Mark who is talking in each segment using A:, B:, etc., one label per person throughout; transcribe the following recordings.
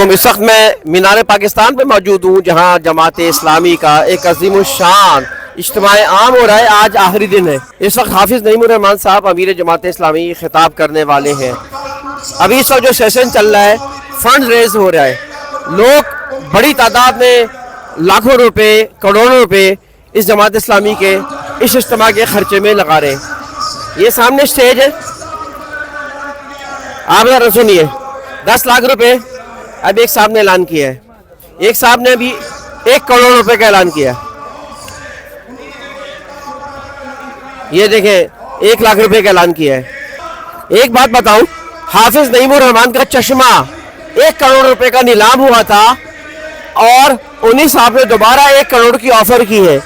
A: इस वक्त मैं मीनार पाकिस्तान पे मौजूद हूँ, जहाँ जमात इस्लामी का एक अजीम शान इज्तिमा आम हो रहा है। आज आखिरी दिन है। इस वक्त हाफिज़ नईमुर रहमान साहब अमीर जमात इस्लामी खिताब करने वाले हैं। अभी इस वक्त जो सेशन चल रहा है, फंड रेज हो रहा है। लोग बड़ी तादाद में लाखों रुपए, करोड़ों रुपए इस जमात इस्लामी के इस इज्तिमा के खर्चे में लगा रहे हैं। ये सामने स्टेज है, आप जरा सुनिए। 10 लाख रुपए अब एक साहब ने ऐलान किया है, एक साहब ने अभी 1 करोड़ रुपए का ऐलान किया। ये देखें, 1 लाख रुपए का ऐलान किया है। एक बात बताऊं, हाफिज नईमुर रहमान का चश्मा 1 करोड़ रुपए का नीलाम हुआ था और उन्हीं साहब ने दोबारा 1 करोड़ की ऑफर की है।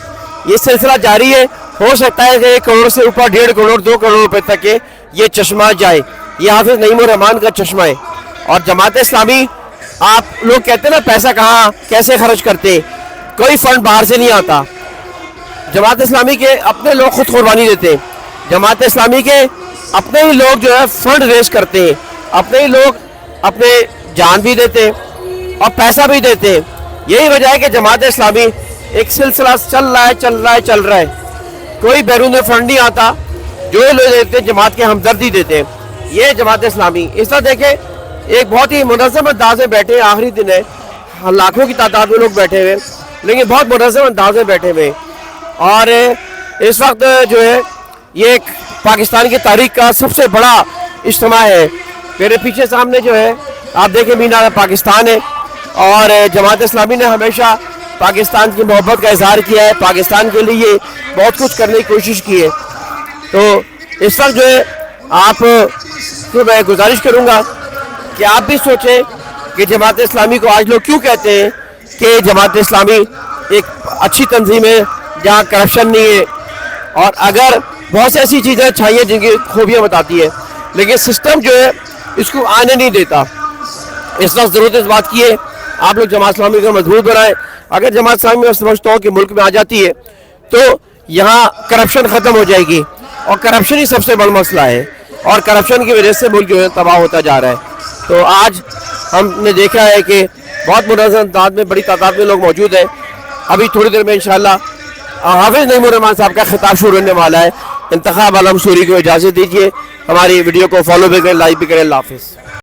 A: ये सिलसिला जारी है। हो सकता है कि 1 करोड़ से ऊपर 1.5 करोड़ 2 करोड़ रुपए तक के ये चश्मा जाए। ये हाफिज नईमुर रहमान का चश्मा है। और जमात इस्लामी, आप लोग कहते हैं ना पैसा कहाँ कैसे खर्च करते, कोई फंड बाहर से नहीं आता। जमात इस्लामी के अपने लोग खुद कुर्बानी देते, जमात इस्लामी के अपने ही लोग जो है फंड रेज करते हैं, अपने ही लोग अपने जान भी देते और पैसा भी देते। यही वजह है कि जमात इस्लामी एक सिलसिला चल रहा है। कोई बैरून फंड नहीं आता, जो लोग देते जमात के हमदर्दी देते। ये जमात इस्लामी इस तरह देखें, एक बहुत ही मुनज़्ज़म अंदाज में बैठे, आखिरी दिन है, लाखों की तादाद में लोग बैठे हुए, लेकिन बहुत मुनज़्ज़म अंदाज में बैठे हुए। और इस वक्त जो है ये पाकिस्तान की तारीख का सबसे बड़ा इज्तिमा है। मेरे पीछे सामने जो है आप देखें मीनार पाकिस्तान है। और जमात इस्लामी ने हमेशा पाकिस्तान की मोहब्बत का इजहार किया है, पाकिस्तान के लिए बहुत कुछ करने की कोशिश की है। तो इस वक्त जो है आप तो मैं गुजारिश करूँगा कि आप भी सोचें कि जमात इस्लामी को आज लोग क्यों कहते हैं कि जमात इस्लामी एक अच्छी तंजीम है जहाँ करप्शन नहीं है। और अगर बहुत सी ऐसी चीज़ें अच्छाई हैं जिनकी खूबियाँ बताती है, लेकिन सिस्टम जो है इसको आने नहीं देता। इस वक्त ज़रूरत इस बात की है आप लोग जमात इस्लामी को मजबूत बनाएं। अगर जमात इस्लामी में समझता हूँ कि मुल्क में आ जाती है तो यहाँ करप्शन ख़त्म हो जाएगी, और करप्शन ही सबसे बड़ा मसला है। और करप्शन की वजह से मुल्क जो है तबाह होता जा रहा है। तो आज हमने देखा है कि बहुत मुनज़्ज़म तादाद में, बड़ी तादाद में लोग मौजूद हैं। अभी थोड़ी देर में इंशाअल्लाह हाफिज़ नईमुर रहमान साहब का खिताब शुरू होने वाला है। इंतखाब आलम सूरी को इजाज़त दीजिए। हमारी वीडियो को फॉलो भी करें, लाइक भी करें। अल्लाह हाफिज़।